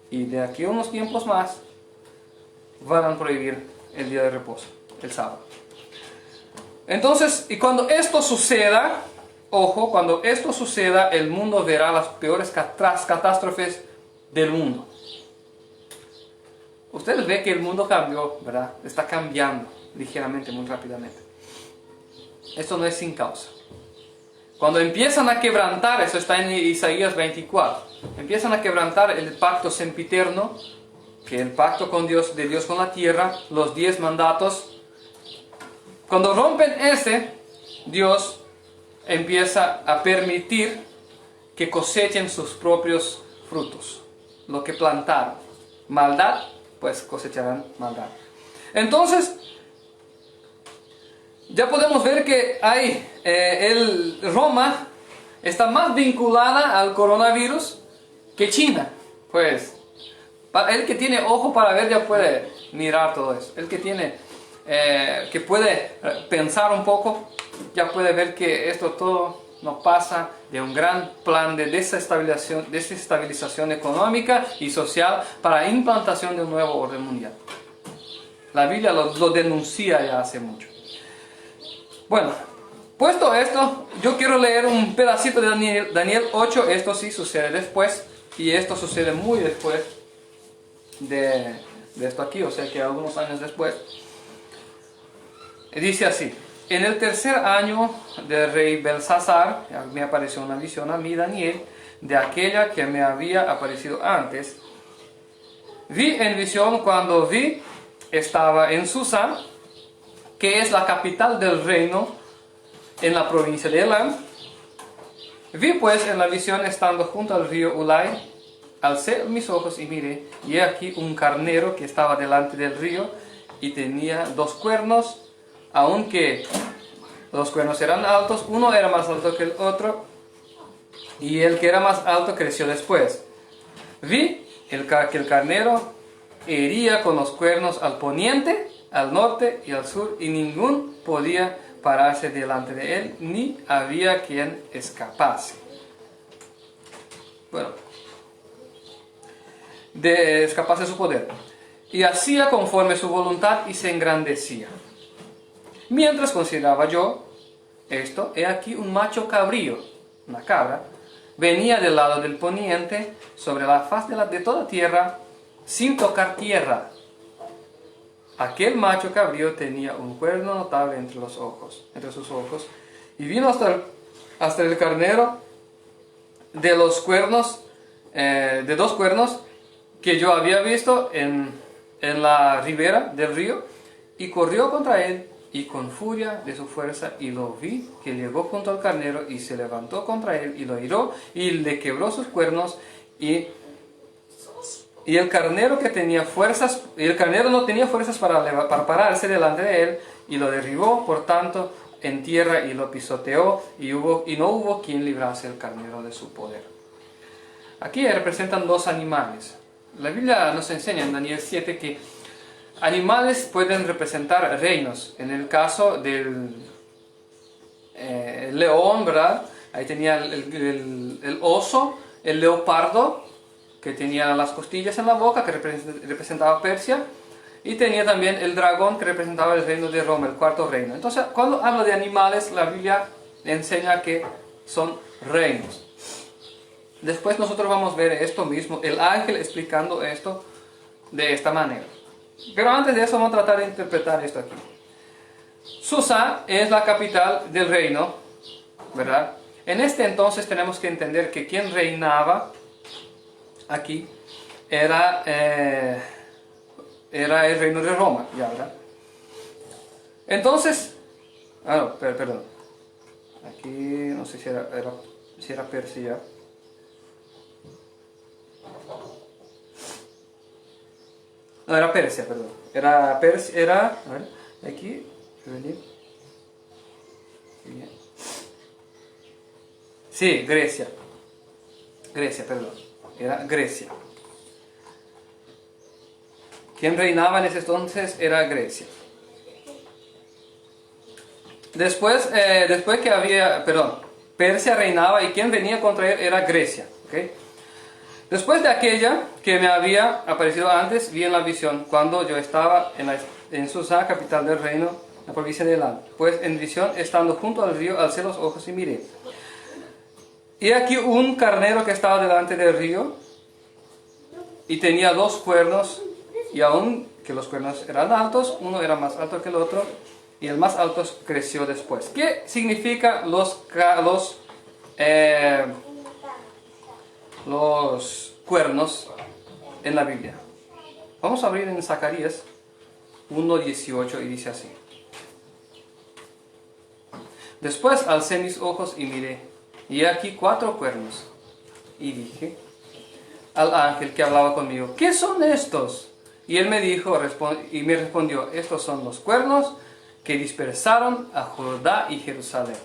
Y de aquí a unos tiempos más van a prohibir el día de reposo, el sábado. Entonces, y cuando esto suceda, ojo, cuando esto suceda, el mundo verá las peores catástrofes del mundo. Ustedes ven que el mundo cambió, ¿verdad? Está cambiando ligeramente, muy rápidamente. Esto no es sin causa. Cuando empiezan a quebrantar, eso está en Isaías 24, empiezan a quebrantar el pacto sempiterno, que es el pacto con Dios, de Dios con la tierra, los 10 mandatos. Cuando rompen Dios empieza a permitir que cosechen sus propios frutos, lo que plantaron. Maldad, pues cosecharán maldad. Entonces, ya podemos ver que Roma está más vinculada al coronavirus que China. Pues, el que tiene ojo para ver ya puede mirar todo eso. El que que puede pensar un poco, ya puede ver que esto todo nos pasa de un gran plan de desestabilización económica y social para implantación de un nuevo orden mundial. La Biblia lo denuncia ya hace mucho. Bueno, puesto esto, yo quiero leer un pedacito de Daniel 8. Esto sí sucede después, y esto sucede muy después de esto aquí, o sea que algunos años después. Dice así: en el tercer año del rey Belsasar, me apareció una visión a mí, Daniel, de aquella que me había aparecido antes. Vi en visión, cuando estaba en Susa, que es la capital del reino, en la provincia de Elam. Vi pues en la visión, estando junto al río Ulai, alcé mis ojos y miré, y he aquí un carnero que estaba delante del río, y tenía 2 cuernos, aunque los cuernos eran altos, uno era más alto que el otro, y el que era más alto creció después. Vi que el carnero hería con los cuernos al poniente, al norte y al sur, y ningún podía pararse delante de él, ni había quien escapase. Bueno, escapase de su poder. Y hacía conforme su voluntad y se engrandecía. Mientras consideraba yo esto, he aquí un macho cabrío, una cabra, venía del lado del poniente, sobre la faz de toda tierra, sin tocar tierra. Aquel macho cabrío tenía un cuerno notable entre sus ojos, y vino hasta el carnero de los cuernos, de 2 cuernos, que yo había visto en la ribera del río, y corrió contra él, y con furia de su fuerza, y lo vi que llegó junto al carnero, y se levantó contra él, y lo hirió, y le quebró sus cuernos, y el carnero no tenía fuerzas para pararse delante de él, y lo derribó, por tanto, en tierra, y lo pisoteó, y no hubo quien librase el carnero de su poder. Aquí representan 2 animales. La Biblia nos enseña en Daniel 7 que animales pueden representar reinos. En el caso del león, ¿verdad? Ahí tenía el oso, el leopardo, que tenía las costillas en la boca, que representaba Persia. Y tenía también el dragón, que representaba el reino de Roma, el cuarto reino. Entonces, cuando habla de animales, la Biblia enseña que son reinos. Después nosotros vamos a ver esto mismo, el ángel explicando esto de esta manera. Pero antes de eso vamos a tratar de interpretar esto aquí. Susa es la capital del reino, ¿verdad? En este entonces tenemos que entender que quien reinaba aquí era el reino de Roma, ya, ¿verdad? Entonces, perdón, aquí no sé si era Persia. No, era Persia, perdón. Era Persia, a ver, aquí, sí, Grecia. Grecia, perdón. Era Grecia. Quien reinaba en ese entonces era Grecia. Después que Persia reinaba y quien venía contra él era Grecia, ¿ok? Después de aquella que me había aparecido antes, vi en la visión, cuando yo estaba en Susa, capital del reino, la provincia de Elam. Pues en visión, estando junto al río, alcé los ojos y miré. Y aquí un carnero que estaba delante del río, y tenía 2 cuernos, y aun que los cuernos eran altos, uno era más alto que el otro, y el más alto creció después. ¿Qué significa los cuernos en la Biblia? Vamos a abrir en Zacarías 1:18 y dice así: Después alcé mis ojos y miré, y he aquí 4 cuernos, y dije al ángel que hablaba conmigo: ¿qué son estos? Y él me dijo, y me respondió: estos son los cuernos que dispersaron a Judá y Jerusalén.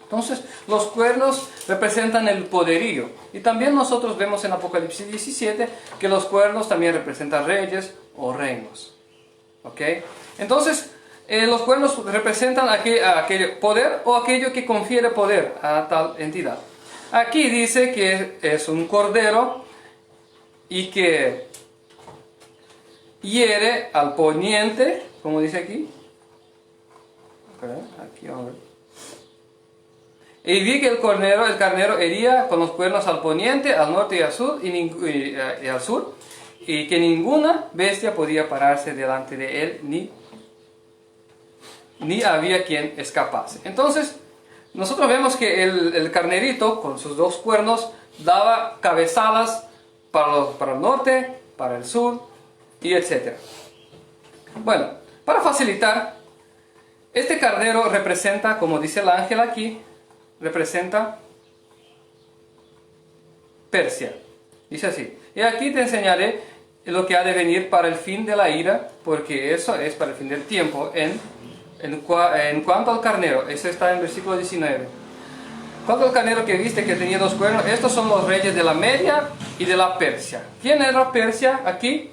Entonces, los cuernos representan el poderío. Y también nosotros vemos en Apocalipsis 17 que los cuernos también representan reyes o reinos. ¿Ok? Entonces, los cuernos representan aquel poder o aquello que confiere poder a tal entidad. Aquí dice que es un cordero y que hiere al poniente, como dice aquí. Aquí vamos a ver. Y vi que el carnero hería con los cuernos al poniente, al norte y al sur, y que ninguna bestia podía pararse delante de él, ni había quien escapase. Entonces, nosotros vemos que el carnerito, con sus 2 cuernos, daba cabezadas para el norte, para el sur, y etc. Bueno, para facilitar, este carnero representa, como dice el ángel aquí, representa Persia. Dice así: y aquí te enseñaré lo que ha de venir para el fin de la ira, porque eso es para el fin del tiempo. En cuanto al carnero, eso está en versículo 19. Cuanto al carnero que viste que tenía 2 cuernos, estos son los reyes de la Media y de la Persia. ¿Quién era Persia aquí?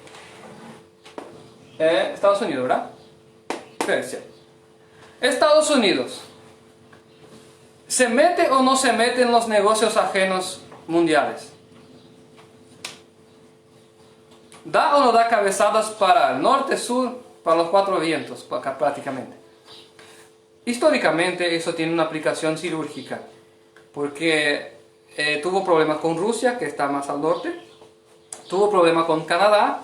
Estados Unidos, ¿verdad? Persia. Estados Unidos, ¿se mete o no se mete en los negocios ajenos mundiales? ¿Da o no da cabezadas para el norte, sur, para los 4 vientos, prácticamente? Históricamente eso tiene una aplicación cirúrgica, porque tuvo problemas con Rusia, que está más al norte, tuvo problemas con Canadá,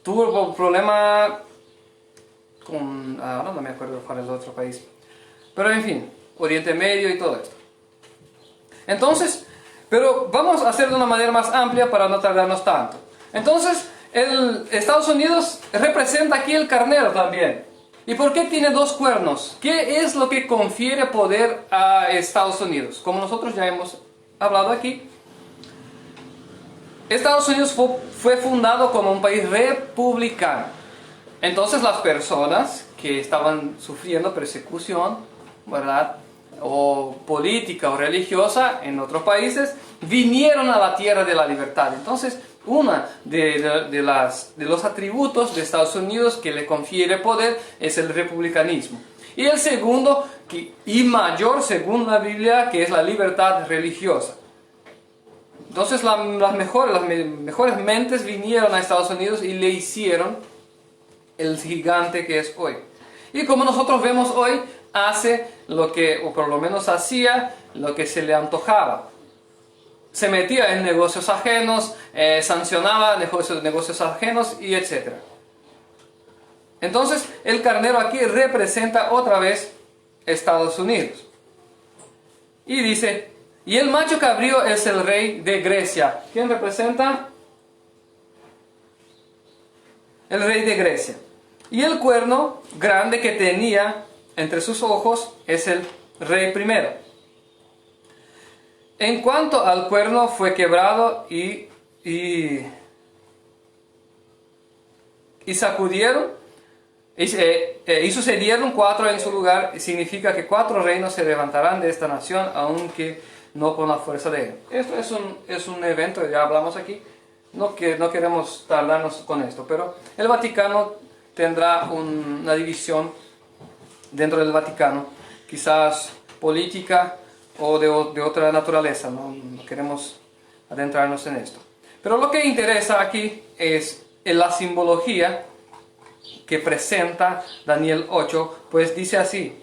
tuvo problema con, ahora no me acuerdo cuál es el otro país, pero en fin, Oriente Medio y todo esto. Entonces, pero vamos a hacer de una manera más amplia para no tardarnos tanto. Entonces, Estados Unidos representa aquí el carnero también. ¿Y por qué tiene 2 cuernos? ¿Qué es lo que confiere poder a Estados Unidos? Como nosotros ya hemos hablado aquí, Estados Unidos fue fundado como un país republicano. Entonces las personas que estaban sufriendo persecución, ¿verdad?, o política o religiosa en otros países, vinieron a la tierra de la libertad. Entonces Una de los atributos de Estados Unidos que le confiere poder es el republicanismo. Y el segundo, y mayor según la Biblia, que es la libertad religiosa. Entonces las mejores mentes vinieron a Estados Unidos y le hicieron el gigante que es hoy. Y como nosotros vemos hoy, hace lo que, o por lo menos hacía, lo que se le antojaba. Se metía en negocios ajenos, sancionaba negocios ajenos y etc. Entonces, el carnero aquí representa otra vez Estados Unidos. Y dice, y el macho cabrío es el rey de Grecia. ¿Quién representa? El rey de Grecia. Y el cuerno grande que tenía entre sus ojos es el rey primero. En cuanto al cuerno fue quebrado y sacudieron, y sucedieron 4 en su lugar, significa que 4 reinos se levantarán de esta nación, aunque no con la fuerza de él. Esto es un evento, ya hablamos aquí, no queremos tardarnos con esto, pero el Vaticano tendrá una división dentro del Vaticano, quizás política o de otra naturaleza, no queremos adentrarnos en esto. Pero lo que interesa aquí es la simbología que presenta Daniel 8, pues dice así.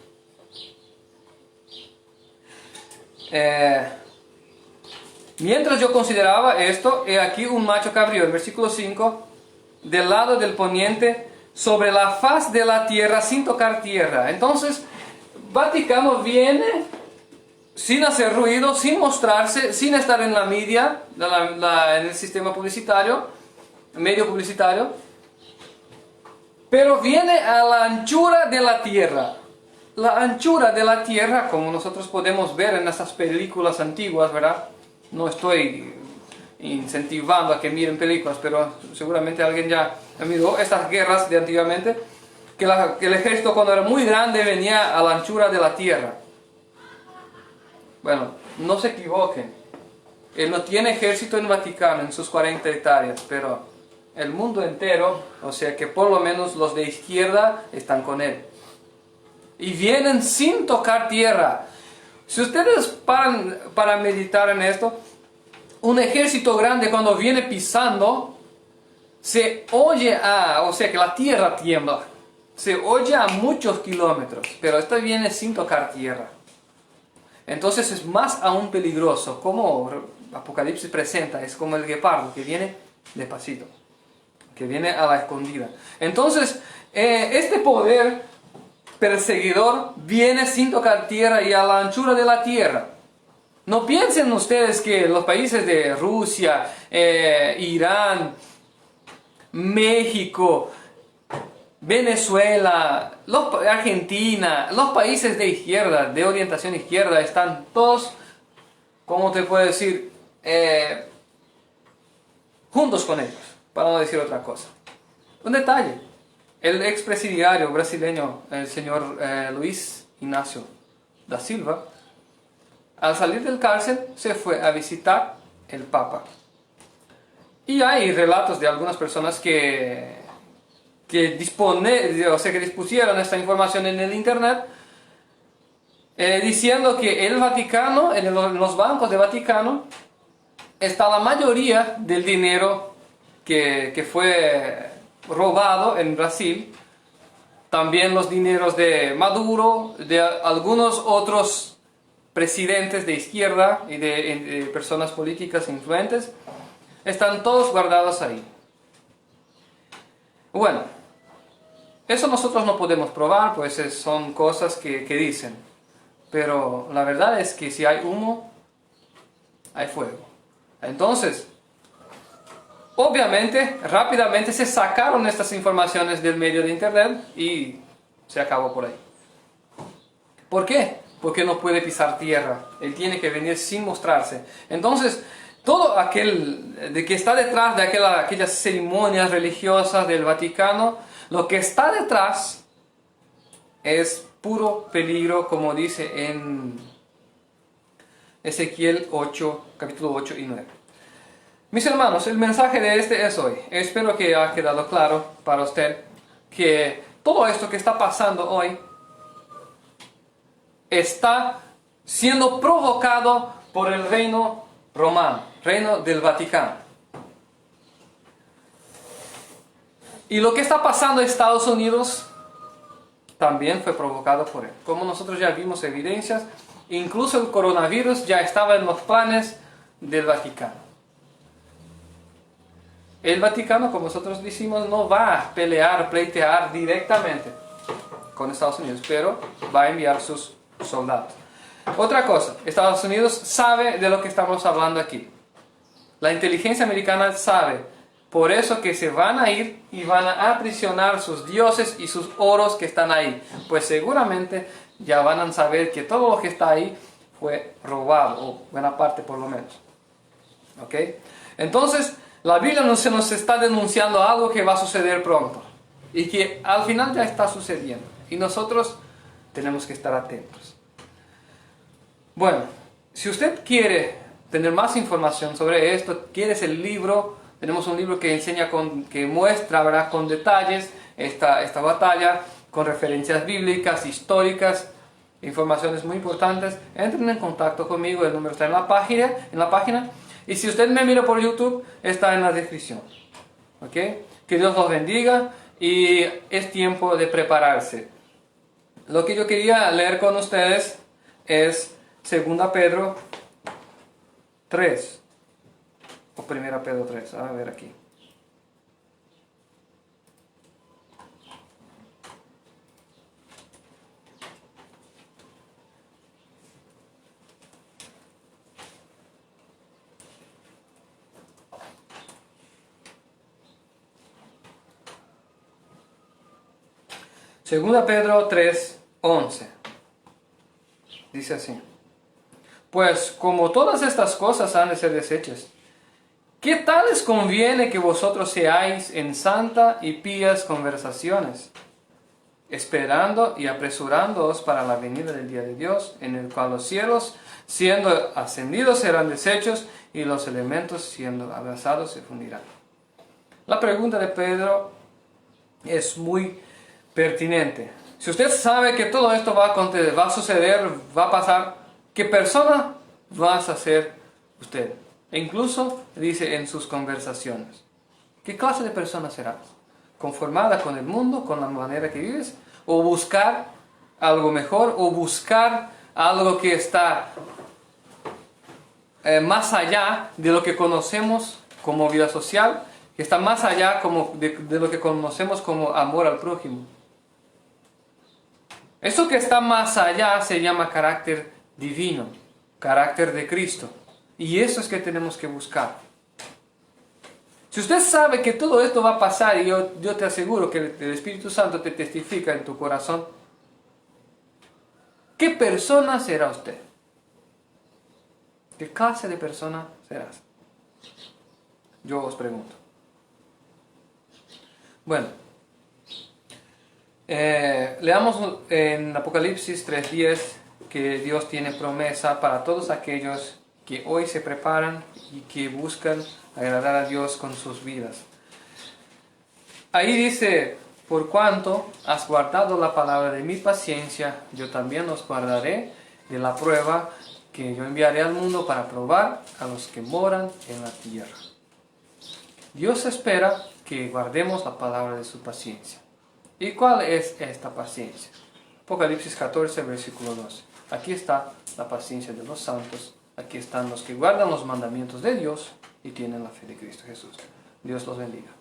Mientras yo consideraba esto, he aquí un macho cabrío, el versículo 5, del lado del poniente, sobre la faz de la tierra, sin tocar tierra. Entonces, Vaticano viene sin hacer ruido, sin mostrarse, sin estar en la media, en el sistema publicitario, medio publicitario, pero viene a la anchura de la tierra. La anchura de la tierra, como nosotros podemos ver en esas películas antiguas, ¿verdad? No estoy incentivando a que miren películas, pero seguramente alguien ya miró estas guerras de antiguamente, que el ejército cuando era muy grande venía a la anchura de la tierra. Bueno, no se equivoquen. Él no tiene ejército en Vaticano, en sus 40 hectáreas, pero el mundo entero, o sea que por lo menos los de izquierda están con él. Y vienen sin tocar tierra. Si ustedes paran para meditar en esto, un ejército grande cuando viene pisando, se oye o sea que la tierra tiembla. Se oye a muchos kilómetros, pero esto viene sin tocar tierra. Entonces es más aún peligroso, como Apocalipsis presenta, es como el guepardo que viene despacito, que viene a la escondida. Entonces, este poder perseguidor viene sin tocar tierra y a la anchura de la tierra. No piensen ustedes que los países de Rusia, Irán, México, Venezuela, Argentina, los países de izquierda, de orientación izquierda, están todos, ¿cómo te puedo decir? Juntos con ellos, para no decir otra cosa. Un detalle, el expresidiario brasileño, el señor Luis Inácio da Silva, al salir del cárcel se fue a visitar el Papa. Y hay relatos de algunas personas que dispusieron esta información en el internet, diciendo que el Vaticano, en los bancos de Vaticano, está la mayoría del dinero que fue robado en Brasil, también los dineros de Maduro, de algunos otros presidentes de izquierda y de personas políticas influentes, están todos guardados ahí. Bueno, eso nosotros no podemos probar, pues son cosas que dicen. Pero la verdad es que si hay humo, hay fuego. Entonces, obviamente, rápidamente se sacaron estas informaciones del medio de internet y se acabó por ahí. ¿Por qué? Porque no puede pisar tierra. Él tiene que venir sin mostrarse. Entonces, todo aquel de que está detrás de aquellas ceremonias religiosas del Vaticano, lo que está detrás es puro peligro, como dice en Ezequiel 8, capítulo 8 y 9. Mis hermanos, el mensaje de este es hoy. Espero que haya quedado claro para usted que todo esto que está pasando hoy está siendo provocado por el reino romano, reino del Vaticano. Y lo que está pasando en Estados Unidos también fue provocado por él. Como nosotros ya vimos evidencias, incluso el coronavirus ya estaba en los planes del Vaticano. El Vaticano, como nosotros decimos, no va a pleitear directamente con Estados Unidos, pero va a enviar sus soldados. Otra cosa, Estados Unidos sabe de lo que estamos hablando aquí. La inteligencia americana sabe, por eso que se van a ir y van a aprisionar sus dioses y sus oros que están ahí. Pues seguramente ya van a saber que todo lo que está ahí fue robado, o buena parte por lo menos. ¿Ok? Entonces, la Biblia nos está denunciando algo que va a suceder pronto. Y que al final ya está sucediendo. Y nosotros tenemos que estar atentos. Bueno, si usted quiere tener más información sobre esto, quiere el libro, tenemos un libro que enseña, que muestra, ¿verdad?, con detalles esta batalla, con referencias bíblicas, históricas, informaciones muy importantes. Entren en contacto conmigo, el número está en la página. Y si usted me mira por YouTube, está en la descripción. ¿Ok? Que Dios los bendiga y es tiempo de prepararse. Lo que yo quería leer con ustedes es 2 Pedro 3. O 1 Pedro 3. A ver aquí. Segunda Pedro 3:11. Dice así: pues como todas estas cosas han de ser deshechas, ¿qué tal les conviene que vosotros seáis en santa y pías conversaciones, esperando y apresurándoos para la venida del día de Dios, en el cual los cielos, siendo ascendidos, serán deshechos, y los elementos, siendo abrazados, se fundirán? La pregunta de Pedro es muy pertinente. Si usted sabe que todo esto va a suceder, va a pasar, ¿qué persona vas a ser usted? E incluso dice en sus conversaciones. ¿Qué clase de persona serás? ¿Conformada con el mundo, con la manera que vives? ¿O buscar algo mejor? ¿O buscar algo que está más allá de lo que conocemos como vida social? Que está más allá de lo que conocemos como amor al prójimo. Eso que está más allá se llama carácter divino, carácter de Cristo. Y eso es que tenemos que buscar. Si usted sabe que todo esto va a pasar, y yo te aseguro que el Espíritu Santo te testifica en tu corazón, ¿qué persona será usted? ¿Qué clase de persona serás? Yo os pregunto. Bueno, leamos en Apocalipsis 3:10 que Dios tiene promesa para todos aquellos que hoy se preparan y que buscan agradar a Dios con sus vidas. Ahí dice: por cuanto has guardado la palabra de mi paciencia, yo también os guardaré de la prueba que yo enviaré al mundo para probar a los que moran en la tierra. Dios espera que guardemos la palabra de su paciencia. ¿Y cuál es esta paciencia? Apocalipsis 14, versículo 12. Aquí está la paciencia de los santos. Aquí están los que guardan los mandamientos de Dios y tienen la fe de Cristo Jesús. Dios los bendiga.